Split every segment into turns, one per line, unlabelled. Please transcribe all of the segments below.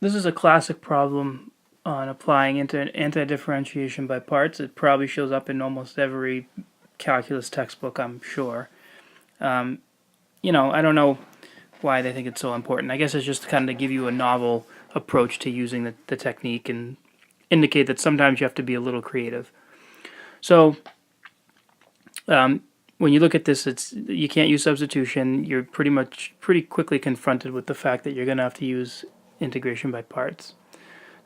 This is a classic problem on applying anti-differentiation by parts. It probably shows up in almost every calculus textbook, I'm sure. You know, I don't know why they think it's so important. I guess it's just kind of to give you a novel approach to using the technique and indicate that sometimes you have to be a little creative. So when you look at this, you can't use substitution. You're pretty quickly confronted with the fact that you're going to have to use integration by parts.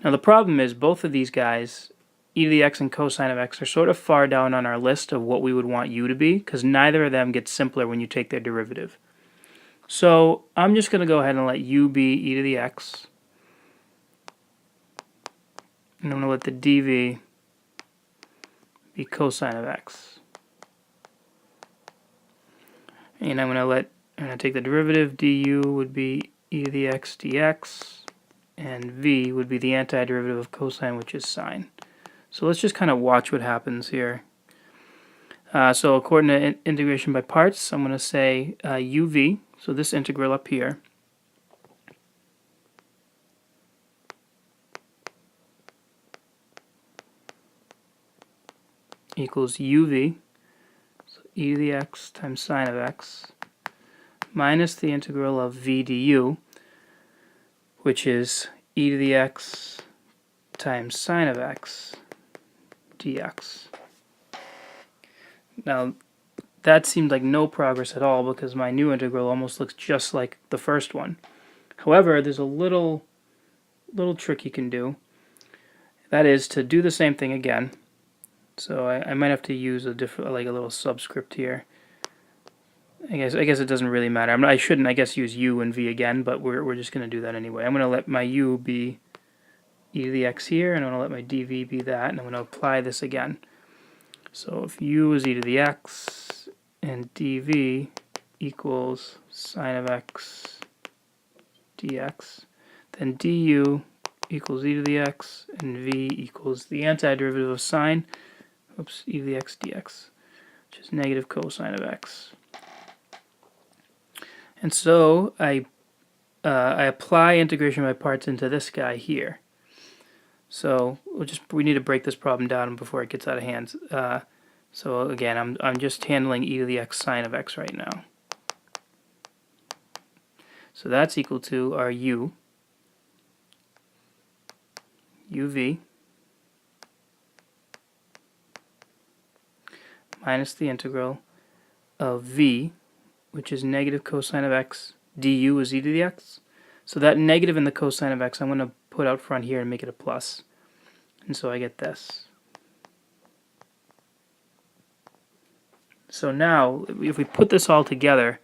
Now the problem is both of these guys, e to the x and cosine of x, are sort of far down on our list of what we would want u to be, because neither of them gets simpler when you take their derivative. So I'm just going to go ahead and let u be e to the x, and I'm going to let the dv be cosine of x. And I'm going to take the derivative, du would be e to the x dx, and v would be the antiderivative of cosine, which is sine. So let's just kind of watch what happens here. So according to integration by parts, I'm going to say uv, so this integral up here, equals uv, so e to the x times sine of x, minus the integral of v du, which is e to the x times sine of x dx. Now, that seemed like no progress at all because my new integral almost looks just like the first one. However, there's a little trick you can do. That is to do the same thing again. So I might have to use a different, like a little subscript here. I guess it doesn't really matter. I shouldn't, I guess, use u and v again, but we're just going to do that anyway. I'm going to let my u be e to the x here, and I'm going to let my dv be that, and I'm going to apply this again. So if u is e to the x and dv equals sine of x dx, then du equals e to the x and v equals the antiderivative of sine, e to the x dx, which is negative cosine of x. And so I apply integration by parts into this guy here. So we need to break this problem down before it gets out of hand. So again, I'm just handling e to the x sine of x right now. So that's equal to our uv minus the integral of v, which is negative cosine of x du is e to the x. So that negative in the cosine of x I'm going to put out front here and make it a plus. And so I get this. So now, if we put this all together,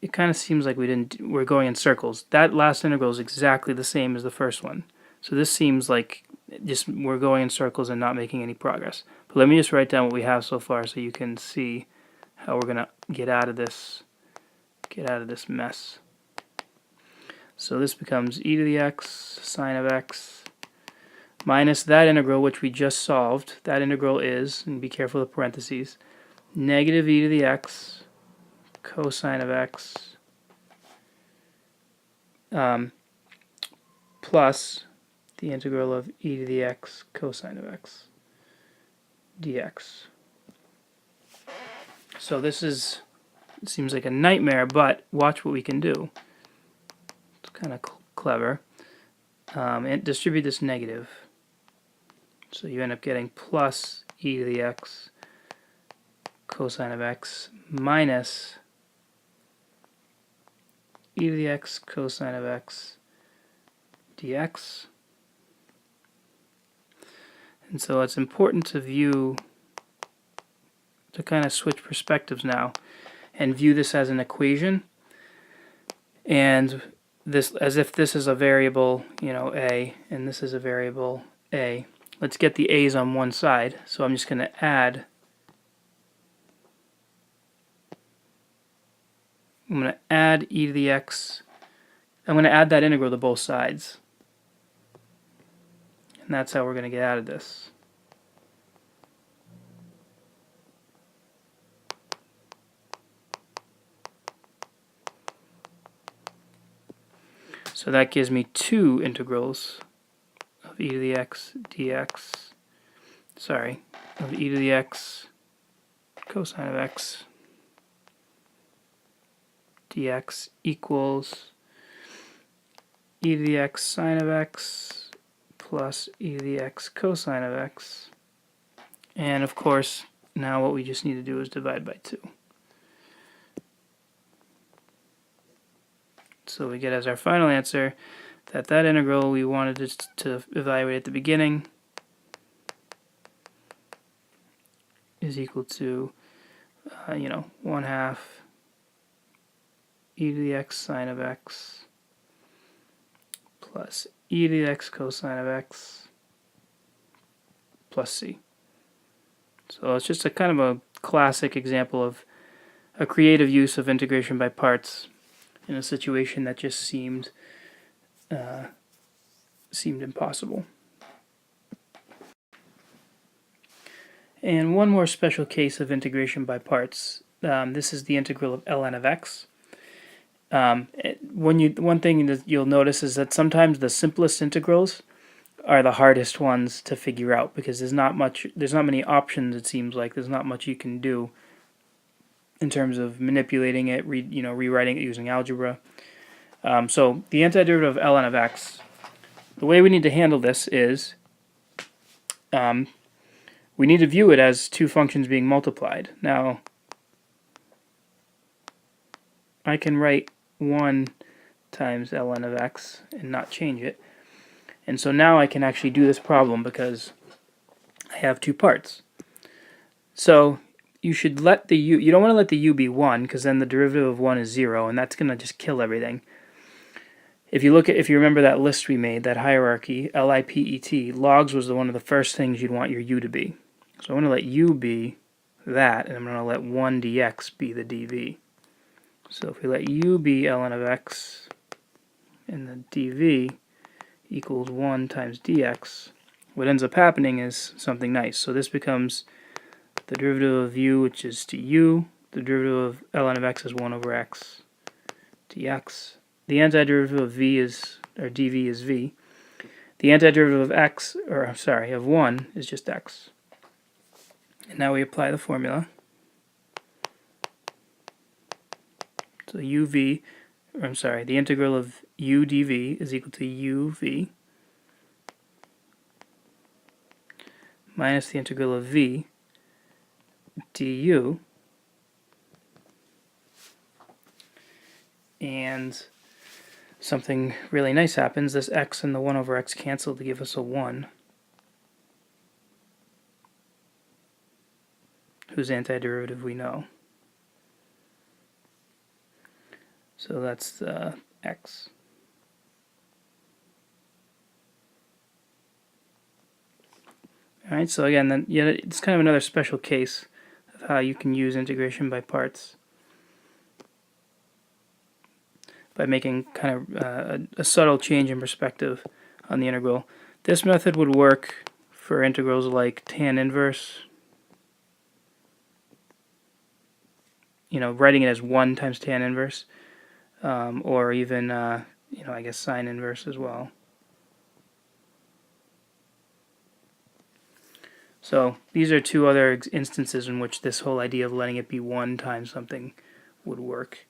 it kind of seems like we're going in circles. That last integral is exactly the same as the first one. So this seems like just we're going in circles and not making any progress. But let me just write down what we have so far so you can see how we're going to get out of this mess. So this becomes e to the x sine of x minus that integral which we just solved. That integral is, and be careful of the parentheses, negative e to the x cosine of x plus the integral of e to the x cosine of x dx. So it seems like a nightmare, but watch what we can do. It's kind of clever. And distribute this negative. So you end up getting plus e to the x cosine of x minus e to the x cosine of x dx. And so it's important to kind of switch perspectives now and view this as an equation, and this as if this is a variable, a, and this is a variable a. Let's get the a's on one side. So I'm just going to add. I'm going to add e to the x. I'm going to add that integral to both sides. And that's how we're going to get out of this. So that gives me two integrals of e to the x dx, of e to the x cosine of x dx equals e to the x sine of x plus e to the x cosine of x. And of course, now what we just need to do is divide by 2. So we get as our final answer that integral we wanted to evaluate at the beginning is equal to, 1/2 e to the x sine of x plus e to the x cosine of x plus c. So it's just a kind of a classic example of a creative use of integration by parts in a situation that just seemed impossible. And one more special case of integration by parts. This is the integral of ln of x. One thing that you'll notice is that sometimes the simplest integrals are the hardest ones to figure out because there's not many options. It seems like there's not much you can do in terms of manipulating it, rewriting it using algebra. So the antiderivative of ln of x, the way we need to handle this is we need to view it as two functions being multiplied. Now, I can write 1 times ln of x and not change it. And so now I can actually do this problem because I have two parts. So you should let the u, you don't want to let the u be 1 because then the derivative of 1 is 0 and that's going to just kill everything. If you remember that list we made, that hierarchy, LIPET, logs was one of the first things you'd want your u to be. So I'm going to let u be that, and I'm going to let 1 dx be the dv. So if we let u be ln of x, and the dv equals 1 times dx, what ends up happening is something nice. So this becomes the derivative of u, which is to u. The derivative of ln of x is 1 over x dx. The antiderivative of dv is v. The antiderivative of 1 is just x. And now we apply the formula. So the integral of u dv is equal to uv minus the integral of v du, and something really nice happens. This x and the 1 over x cancel to give us a 1, whose antiderivative we know. So that's the x. Alright, so again, it's kind of another special case of how you can use integration by parts by making kind of a subtle change in perspective on the integral. This method would work for integrals like tan inverse, writing it as 1 times tan inverse, or even, I guess sine inverse as well. So these are two other instances in which this whole idea of letting it be 1 times something would work.